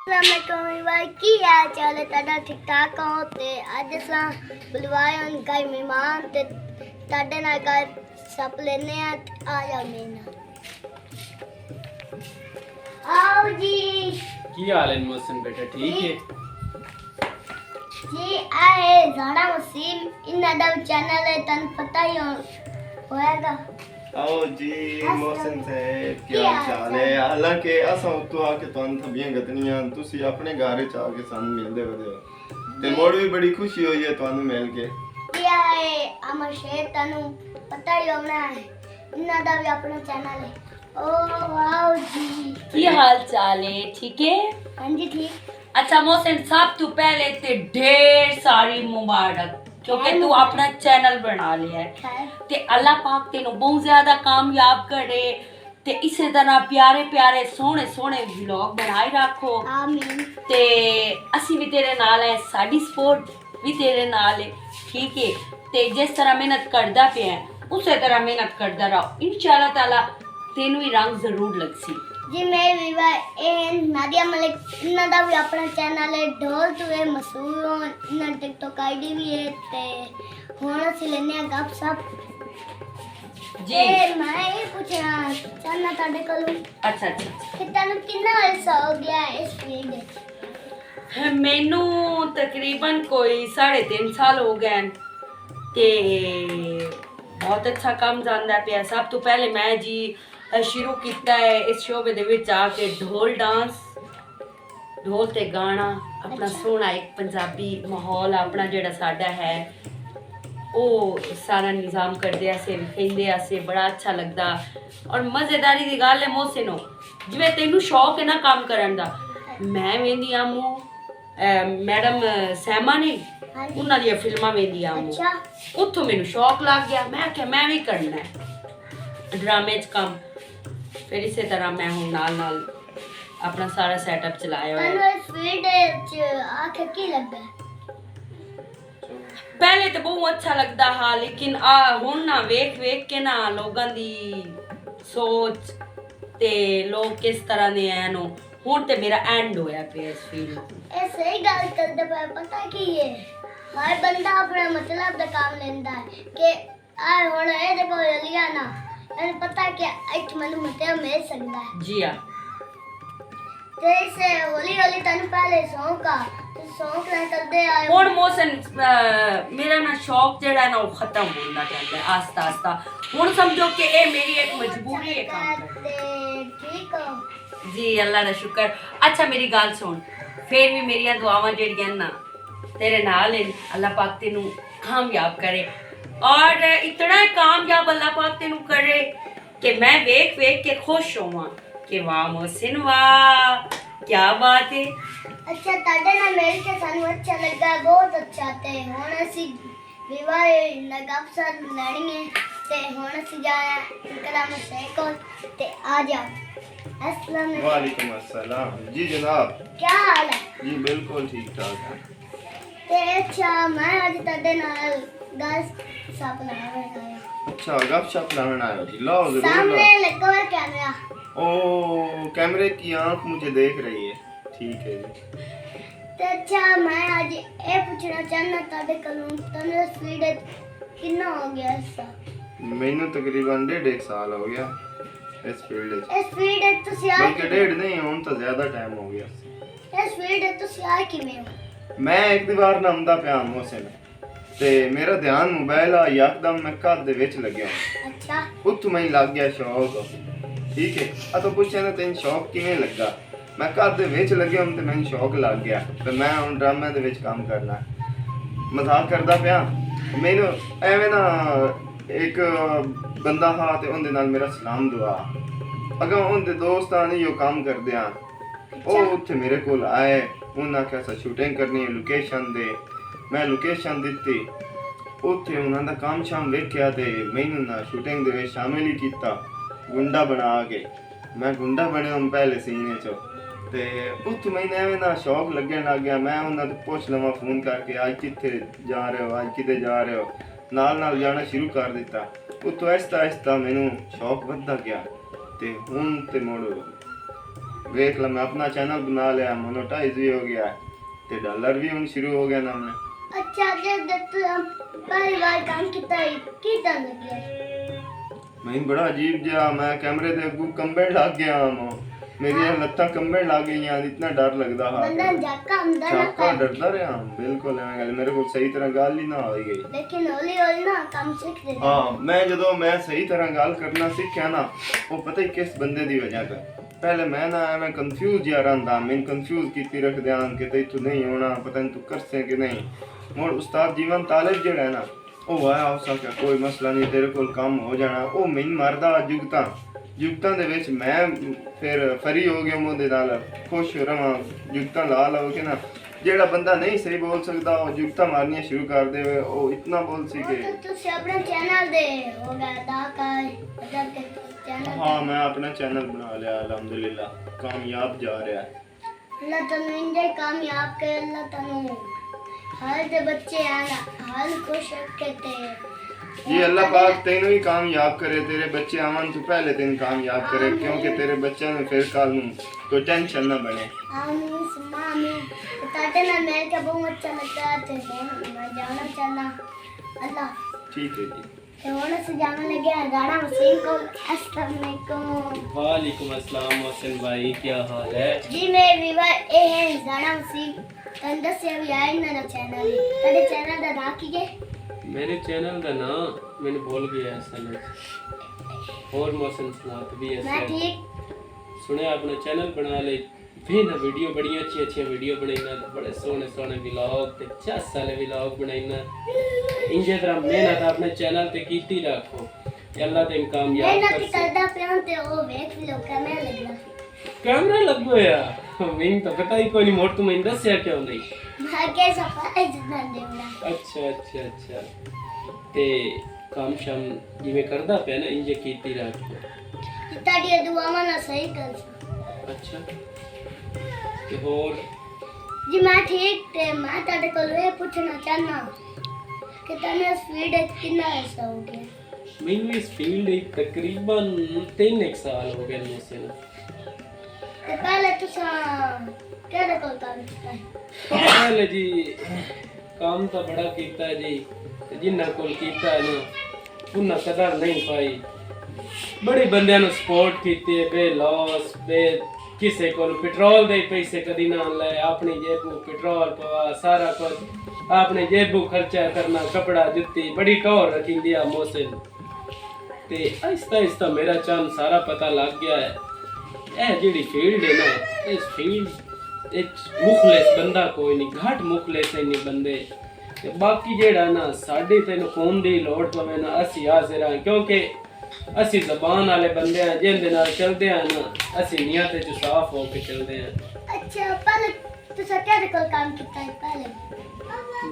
भाई की हाल चाल है ताड़ा ठीक ठाक हो ते आज असां बुलवाए हन कई मेहमान ते ताड़े नाल गल सप लेने आ जाओ मेरे आओ जी की हाल है मोहसिन बेटा ठीक है जी आए जाना वसीम इन्ना दा चैनल है तन पता ही होएगा आओ जी मोहसिन साहब क्या हाल है हालांकि असा तो आके तुम थबियां गतनियां तुसी अपने घर च आके सन मिलदे वदे ते मोड़ भी बड़ी खुशी हुई है तुहानू मिल के क्या है अमर शेर तनु पता ही होना है इन्ना दा भी अपना चैनल है ओ वाओ जी की हाल चाल है ठीक है हां जी ठीक अच्छा मोहसिन सब तो पहले ते ढेर सारी मुबारक क्योंकि तू अपना चैनल बना लिया है ते अल्लाह पाक तेनू बहुत ज्यादा कामयाब करे ते इसी तरह प्यारे प्यारे सोहने सोहने व्लॉग बनाए रखो आमीन ते असी भी तेरे नाल है साडी सपोर्ट भी तेरे नाल है ठीक है ते जिस तरह मेहनत करदा पे है उसी तरह मेहनत करदा रहो इंशाल्लाह ताला तेनू ही रंग जरूर लगसी जी मैं विवा ए नादिया मलिक इन्ना दा भी अपना चैनल है ढोल तू है मशहूर हो इन्ना टिकटॉक आईडी भी है ते हुन असि लेने गप सप जी मैं ये पूछना चाहना ताडे कोलों अच्छा अच्छा कि तनु कितना अरसा हो गया है इस फील्ड में मैनू तकरीबन कोई 3.5 साल हो गए हैं ते बहुत अच्छा काम जांदा पिया सब तो पहले मैं जी शुरू किया है इस शोबे दे विच आके ढोल डांस ढोल ते गाना अपना सोहना एक पंजाबी माहौल अपना जेड़ा साडा है वो सारा निज़ाम करदे असे कहंदे असे बड़ा अच्छा लगदा और मज़ेदारी दी गल है मोहसिनो जिवें तैनू शौक है ना काम करन दा मैं वेंदी आमू मैडम सैमा ने उन्हां दी फिल्मां वेंदी आमू अच्छा उत्थों मैनू शौक लग गया मैं आख्या मैं भी करना है ड्रामे च काम फिर इसी तरह मैं हूँ नाल नाल अपना सारा सेटअप चलाया हुआ तनु है इस फील्ड च आके की लगदा है पहले तो बहुत अच्छा लगता हा लेकिन हुन ना वेख वेख के ना लोगां दी सोच ते लोग किस तरह दे हैं नो हुन ते मेरा एंड होया पे इस फील्ड ए सही गल करदे पे पता की है हर बंदा अपना मतलब दा काम लेंदा है कि आ हुन ए देखो लिया ना मैंने पता कि इट मनु मतलब मिल सकता है जी हाँ ते से होली होली तनु पहले शौक आ तो शौक ना करदे आए हुन मोहसिन मेरा ना शौक जेड़ा ना वो खत्म होना चाहता है आस्ता आस्ता हुन समझो कि ए मेरी एक मजबूरी है काम करना ते ठीक हो जी अल्लाह दा शुक्र अच्छा मेरी गल सुन फिर भी मेरियां दुआवां जेड़ियां ना तेरे नाल हैं अल्लाह पाक तेनू कामयाब करे और इतना कामयाब अल्लाह पाक तेनू करे कि मैं वेख वेख के खुश होवां कि वाह मोहसिन वाह क्या बात है अच्छा ताडे ना मिल के सानू अच्छा लगा बहुत अच्छा ते हुन असि विवाह लगप सर लड़ी है ते हुन असि जाया कलाम शेख को ते आ जाओ अस्सलाम वालेकुम वालेकुम अस्सलाम जी जनाब क्या हाल है जी बिल्कुल ठीक ठाक है ते अच्छा मैं आज ताडे नाल गल सप लगा अच्छा गपशप लाना आयो जी लाओ जरूर सामने लाओ। लगा हुआ कैमरा ओ कैमरे की आंख मुझे देख रही है ठीक है जी ते अच्छा मैं आज ये पूछना चाहना ताडे कोलों तनु स्पीड कितना हो गया इसका मैनू तकरीबन 1.5 साल हो गया इस फील्ड च इस फील्ड तो सियाह बल्कि 1.5 नहीं हुन तो ज्यादा टाइम हो गया इस फील्ड तो सियाह किवें हो मैं एक दीवार ना आंदा पिया मोहसिन ते मेरा ध्यान मोबाइल आ यकदम मैं घर दे विच लगया अच्छा उत्थों मैं लग गया शौक ठीक है आ तो पूछे ना तेन शौक किवें लगा मैं घर दे विच लगया हूं ते मैनूं शौक लग गया ते मैं हुन ड्रामे दे विच काम करना मजाक करदा पिया मैनूं एवें ना एक बंदा हा ते उहदे नाल मेरा सलाम दुआ अगर उहदे दोस्तां ने यो काम करदे आ ਉਹ ਉੱਥੇ ਮੇਰੇ ਕੋਲ ਆਏ ਉਹਨਾਂ ਆਖਿਆ ਸਾ ਸ਼ੂਟਿੰਗ ਕਰਨੀ ਹੈ ਲੋਕੇਸ਼ਨ ਦੇ ਮੈਂ ਲੋਕੇਸ਼ਨ ਦਿੱਤੀ ਉੱਥੇ ਉਹਨਾਂ ਦਾ ਕੰਮ ਸ਼ਾਮ ਵੇਖਿਆ ਤੇ ਮੈਨੂੰ ਨਾ ਸ਼ੂਟਿੰਗ ਦੇ ਵਿੱਚ ਸ਼ਾਮਿਲ ਹੀ ਕੀਤਾ ਗੁੰਡਾ ਬਣਾ ਕੇ ਮੈਂ ਗੁੰਡਾ ਬਣਿਆ ਪਹਿਲੇ ਸੀਨੇ 'ਚ ਤੇ ਉੱਥੇ ਮੈਨੂੰ ਐਵੇਂ ਨਾ ਸ਼ੌਕ ਲੱਗਣ ਲੱਗ ਗਿਆ ਮੈਂ ਉਹਨਾਂ ਤੋਂ ਪੁੱਛ ਲਵਾਂ ਫੋਨ ਕਰਕੇ ਅੱਜ ਕਿੱਥੇ ਜਾ ਰਹੇ ਹੋ ਅੱਜ ਕਿਤੇ ਜਾ ਰਹੇ ਹੋ ਨਾਲ ਨਾਲ ਜਾਣਾ ਸ਼ੁਰੂ ਕਰ ਦਿੱਤਾ ਉੱਥੋਂ ਆਹਿਸਤਾ ਆਹਿਸਤਾ ਮੈਨੂੰ ਸ਼ੌਕ ਵੱਧਦਾ ਗਿਆ ਤੇ ਹੁਣ ਤੇ ਮੋੜ ਵੇਖ ਲਾ, ਮੈਂ ਆਪਣਾ ਚੈਨਲ ਬਣਾ ਲਿਆ, ਮੋਨੋਟਾਈਜ਼ ਵੀ ਹੋ ਗਿਆ ਤੇ ਡਾਲਰ ਵੀ ਹੁਣ ਸ਼ੁਰੂ ਹੋ ਗਿਆ ਨਾ ਮੈਂ। अच्छा जब तू पहली बार काम किया की तरह लगे? ਮੈਨੂੰ ਬੜਾ ਅਜੀਬ ਜਿਹਾ, ਮੈਂ ਕੈਮਰੇ ਦੇ ਅੱਗੋਂ ਕੰਬਣ ਲੱਗ ਗਿਆ ਹਾਂ, ਮੇਰੀਆਂ ਲੱਤਾਂ ਕੰਬਣ ਲੱਗ ਗਈਆਂ, ਇਤਨਾ ਡਰ ਲੱਗਦਾ ਹਾਂ। बंदा झाका अंदर ना ਚਾਕਾ ਡਰਦਾ ਰਿਹਾ, ਬਿਲਕੁਲ ਐਵੇਂ ਗੱਲ, ਮੇਰੇ ਕੋਲ ਸਹੀ ਤਰ੍ਹਾਂ ਗੱਲ ਹੀ ਨਾ ਹੋਈ ਗਈ। लेकिन हौली हौली ना काम सीख ले। ਹਾਂ, ਜਦੋਂ ਮੈਂ ਸਹੀ ਤਰ੍ਹਾਂ ਗੱਲ ਕਰਨਾ ਸਿੱਖਿਆ ਨਾ, ਉਹ ਪਤਾ ਹੀ ਕਿਸ ਬੰਦੇ ਦੀ ਵਜ੍ਹਾ ਤੋਂ। ਪਹਿਲੇ ਮੈਂ ਨਾ ਐਵੇਂ ਕਨਫਿਊਜ਼ ਜਿਹਾ ਰਹਿੰਦਾ, ਮੈਨੂੰ ਕਨਫਿਊਜ਼ ਕੀਤੀ ਰੱਖਦੇ ਹਨ ਕਿ ਤੂੰ ਨਹੀਂ ਹੋਣਾ, ਪਤਾ ਨਹੀਂ ਤੂੰ ਕਰ ਸੇ ਕਿ ਨਹੀਂ। ਹੁਣ ਉਸਤਾਦ ਜੀਵਨ ਤਾਲਿਬ ਜਿਹੜਾ ਹੈ ਨਾ, ਉਹ ਆਇਆ ਉਸ ਆਖਿਆ ਕੋਈ ਮਸਲਾ ਨਹੀਂ, ਤੇਰੇ ਕੋਲ ਕੰਮ ਹੋ ਜਾਣਾ। ਉਹ ਮੈਨੂੰ ਮਾਰਦਾ ਜੁਗਤਾਂ ਦੇ ਵਿੱਚ, ਮੈਂ ਫਿਰ ਫਰੀ ਹੋ ਗਿਆ, ਉਹਦੇ ਨਾਲ ਖੁਸ਼ ਰਵਾਂ, ਜੁਗਤਾਂ ਲਾ ਲਓ ਕਿ ਨਾ। ਜਿਹੜਾ ਬੰਦਾ ਨਹੀਂ ਸਹੀ ਬੋਲ ਸਕਦਾ, ਉਹ ਜੁਗਤਾਂ ਮਾਰਨੀਆਂ ਸ਼ੁਰੂ ਕਰ ਦੇਵੇ। ਉਹ ਇਤਨਾ ਬੋਲ ਸੀ ਕਿ तू अपने चैनल दे होगा दा का मतलब के चैनल। हाँ, मैं अपना चैनल बना लिया, अल्हम्दुलिल्लाह कामयाब जा रहा है। अल्लाह तनु इंदे कामयाब करे, अल्लाह तनु हर दे बच्चे आना हाल खुश रखे ते। ये अल्लाह पाक तेनों ही कामयाब करे, तेरे बच्चे आवन तो पहले तेन कामयाब करे, क्योंकि तेरे बच्चों में फिर कल नूं कोई टेंशन ना बने। आमीन सुम्मा आमीन। ताते ना मेरे का बहुत अच्छा लगता है ते मैं जाना चाहना अल्लाह ठीक है जी। ते होने से जाने लगे राणा वसीम को। अस्सलाम वालेकुम। वालेकुम अस्सलाम मोहसिन भाई, क्या हाल है? जी मेरे व्यूअर ए है राणा वसीम तंदस से भी आई मेरा चैनल तेरे चैनल दा नाम की है? मेरे चैनल का नाम मैंने बोल गया असल में, और मोहसिन सलात भी मैं है। ठीक सुने अपना चैनल बना ले, फिर ना वीडियो बड़ी अच्छी वीडियो बनाईना, बड़े सोने व्लॉग ते 10 साले व्लॉग बनाईना। इंजे तरह मेहनत अपने चैनल ते कीती रखो, अल्लाह तेन कामयाब मेहनत कर। करदा पिया ते ओ देख लो कैमरा लगना। कैमरा लगो यार, मैंने तो पता ही कोई नहीं, मोड़ तुम दसिया क्यों नहीं? मैं के सफाई जितना देवड़ा। अच्छा ते काम शाम जिवें करदा पिया ना, इंजे कीती रखो। ताड़ी दुआवां ना सही कर। अच्छा ते होर जी मैं ठीक ते मैं ताड़े कोल ये पूछना चाहना कि तने इस फील्ड कितना ऐसा हो गया? मैनू इस फील्ड तकरीबन 3 साल हो गए मुझसे ना। ते पहले तुसा केड़े कोल काम किया है? पहले जी काम तो बड़ा कीता है जी, ते जिन्ना कोल कीता है ना उन्ना कदर नहीं पाई। बड़े बंदियां नु सपोर्ट कीती है, बे लॉस बे किसे कोल पेट्रोल दे पैसे कदी ना ले, अपनी जेबू पेट्रोल पवा, सारा कुछ अपने जेबू खर्चा करना, कपड़ा जुत्ती बड़ी टौर रखी दिया मोहसिन। ते आहिस्ता आहिस्ता मेरा चंद सारा पता लग गया है। ਇਹ ਜਿਹੜੀ ਫੀਲਡ ਹੈ ਨਾ, ਇਸ ਫੀਲਡ ਵਿੱਚ ਮੁਖਲਿਸ ਬੰਦਾ ਕੋਈ ਨਹੀਂ, ਘੱਟ ਮੁਖਲਿਸ ਇੰਨੇ ਬੰਦੇ। ਤੇ ਬਾਕੀ ਜਿਹੜਾ ਨਾ ਸਾਡੇ ਤੈਨੂੰ ਖੂਨ ਦੀ ਲੋੜ ਪਵੇ ਨਾ, ਅਸੀਂ ਹਾਜ਼ਰ ਹਾਂ, ਕਿਉਂਕਿ ਅਸੀਂ ਜ਼ਬਾਨ ਵਾਲੇ ਬੰਦੇ ਆ, ਜਿਹਦੇ ਨਾਲ ਚੱਲਦੇ ਆ ਨਾ, ਅਸੀਂ ਨੀਅਤ ਚ ਸਾਫ਼ ਹੋ ਕੇ ਚੱਲਦੇ ਆ। अच्छा पहले तुसा केड़े कोल काम किया है पहले?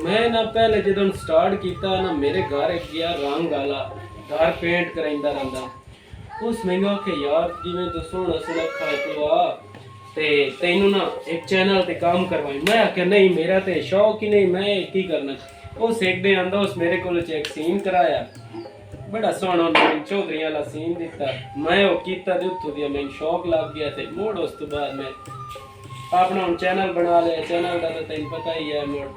ਮੈਂ ਨਾ ਪਹਿਲੇ ਜਦੋਂ ਸਟਾਰਟ ਕੀਤਾ ਨਾ, ਮੇਰੇ ਘਰ ਇੱਕ ਗਿਆ ਰੰਗ ਵਾਲਾ, ਘਰ ਪੇਂਟ ਕਰਾਂਦਾ ਰਹਿੰਦਾ। ਉਸ ਮੈਨੂੰ ਆਖਿਆ ਯਾਰ ਜਿਵੇਂ ਤੂੰ ਸੋਹਣਾ ਸੁਨੱਖਾ ਤੂੰ ਆ ਤੇ ਤੈਨੂੰ ਨਾ ਇੱਕ ਚੈਨਲ ਤੇ ਕੰਮ ਕਰਵਾਈ। ਮੈਂ ਆਖਿਆ ਨਹੀਂ, ਮੇਰਾ ਤੇ ਸ਼ੌਕ ਹੀ ਨਹੀਂ, ਮੈਂ ਕੀ ਕਰਨਾ। ਉਹ ਸਿੱਖਦੇ ਆਂਦਾ, ਉਸ ਮੇਰੇ ਕੋਲ ਇੱਕ ਸੀਨ ਕਰਾਇਆ, ਬੜਾ ਸੋਹਣਾ ਉਹਨੇ ਚੌਧਰੀ ਵਾਲਾ ਸੀਨ ਦਿੱਤਾ। ਮੈਂ ਉਹ ਕੀਤਾ ਤੇ ਉੱਥੋਂ ਦੀ ਮੈਨੂੰ ਸ਼ੌਕ ਲੱਗ ਗਿਆ ਤੇ ਮੋੜ ਉਸ ਤੋਂ ਬਾਅਦ ਮੈਂ ਆਪਣਾ ਹੁਣ ਚੈਨਲ ਬਣਾ ਲਿਆ। ਚੈਨਲ ਦਾ ਤਾਂ ਤੈਨੂੰ ਪਤਾ ਹੀ ਹੈ, ਮੋੜ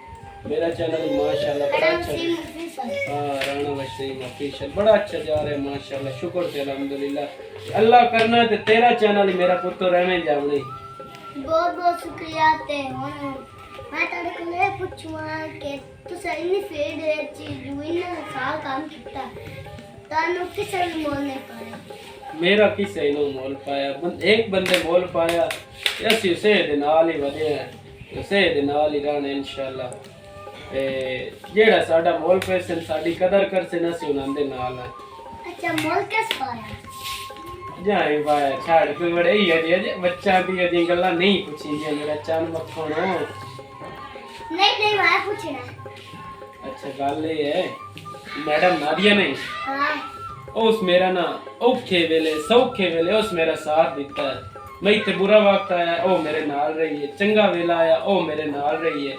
मेरा चैनल माशाल्लाह बड़ा राणा अच्छा, वसीम ऑफिसर। हाँ राणा वसीम ऑफिशियल बड़ा अच्छा जा रहा है माशाल्लाह, शुक्र थे अल्हम्दुलिल्लाह। अल्लाह करना ते तेरा चैनल ही मेरा पुत्र रहने जावणे। बहुत बहुत शुक्रिया ते हुन मैं तारे को ये पूछूंगा कि तुसा इन्नी फील्ड विच इन्ना साल काम किया, तानु किसे भी मोल नहीं पाया? मेरा किसे नो मोल पाया, एक बंदे मोल पाया, ਅਸੀਂ ਉਸੇ ਦੇ ਨਾਲ ਹੀ ਵਧੇ ਆ, ਉਸੇ ਦੇ ਨਾਲ ਹੀ ਰਹਿਣਾ इंशाल्लाह। ਤੇ ਜਿਹੜਾ ਸਾਡਾ ਮੋਲ ਪੈਸਨ ਸਾਡੀ ਕਦਰ ਕਰਸੇ ਨਾ ਸੀ ਉਹਨਾਂ ਦੇ ਨਾਲ। अच्छा मोल किस पाया? ਜਾਈ ਬਾਇਆ ਛੱਡ ਕੋਈ ਬੜੇ ਹੀ ਅਜੇ ਬੱਚਾ ਦੀ ਅਜੇ ਗੱਲਾਂ ਨਹੀਂ ਪੁੱਛੀਂਦੀਆਂ, ਮੇਰਾ ਚੰਨ ਮੱਖਣ। नहीं मैं पूछना। ਅੱਛਾ ਗੱਲ ਇਹ ਹੈ, ਮੈਡਮ ਨਾਦੀਆ ਨੇ हाँ ਉਸ ਮੇਰਾ ਨਾ ਔਖੇ ਵੇਲੇ ਸੌਖੇ ਵੇਲੇ ਉਸ ਮੇਰਾ ਸਾਥ ਦਿੱਤਾ ਹੈ। ਮੈਂ ਇੱਥੇ ਬੁਰਾ ਵਕਤ ਆਇਆ ਉਹ ਮੇਰੇ ਨਾਲ ਰਹੀ ਹੈ, ਚੰਗਾ ਵੇਲਾ ਆਇਆ ਉਹ ਮੇਰੇ ਨਾਲ ਰਹੀ ਹੈ,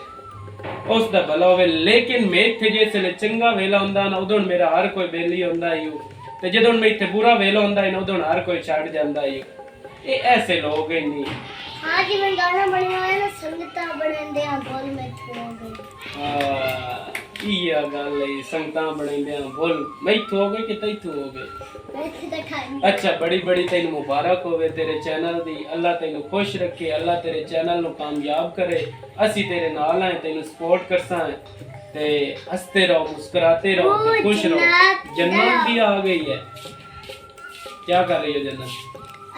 ਉਸ ਦਾ ਭਲਾ ਹੋਵੇ। ਲੇਕਿਨ ਮੈਂ ਇੱਥੇ ਜਿਸਲੇ ਚੰਗਾ ਵੇਲਾ ਹੁੰਦਾ ਨਾ ਉਦੋਂ ਮੇਰਾ ਹਰ ਕੋਈ ਬੇਲੀ ਹੁੰਦਾ ਹੀ, ਤੇ ਜਦੋਂ ਮੈਂ ਇੱਥੇ ਬੁਰਾ ਵੇਲਾ ਹੁੰਦਾ ਨਾ ਉਦੋਂ ਹਰ ਕੋਈ ਛੱਡ ਜਾਂਦਾ ਹੀ। ये ऐसे लोग हैं नहीं। हाँ जी मैं गाना बनवा है ना संगता बनते हैं बोल में हो गई ये गल है संगतां बनाइंदे बोल मैथों हो गए कि तैथों हो गए। मैं तो खाई अच्छा बड़ी बड़ी तेन मुबारक होवे तेरे चैनल दी। अल्लाह तेन खुश रखे, अल्लाह तेरे चैनल नु कामयाब करे। असी तेरे नाल हैं, तेन सपोर्ट करसा है ते हंसते रहो, मुस्कुराते रहो ते खुश रहो। जन्नत भी आ गई है। क्या कर रही हो जन्नत?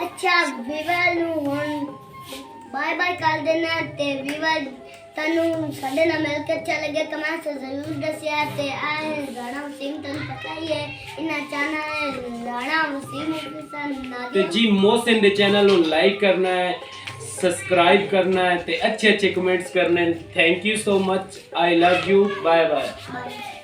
अच्छा विवाह नु हुन बाय बाय कर देना ते विवाह तनु साडे नाल मिल के अच्छा लगे कमेंट से जरूर दसिया ते आए राणा वसीम तनु पता ही है इना चैनल राणा वसीम हुसैन ते नादिया जी मोहसिन दे चैनल नु लाइक करना है, सब्सक्राइब करना है ते अच्छे अच्छे कमेंट्स करने हैं। Thank you so much. I love you. Bye bye. Bye.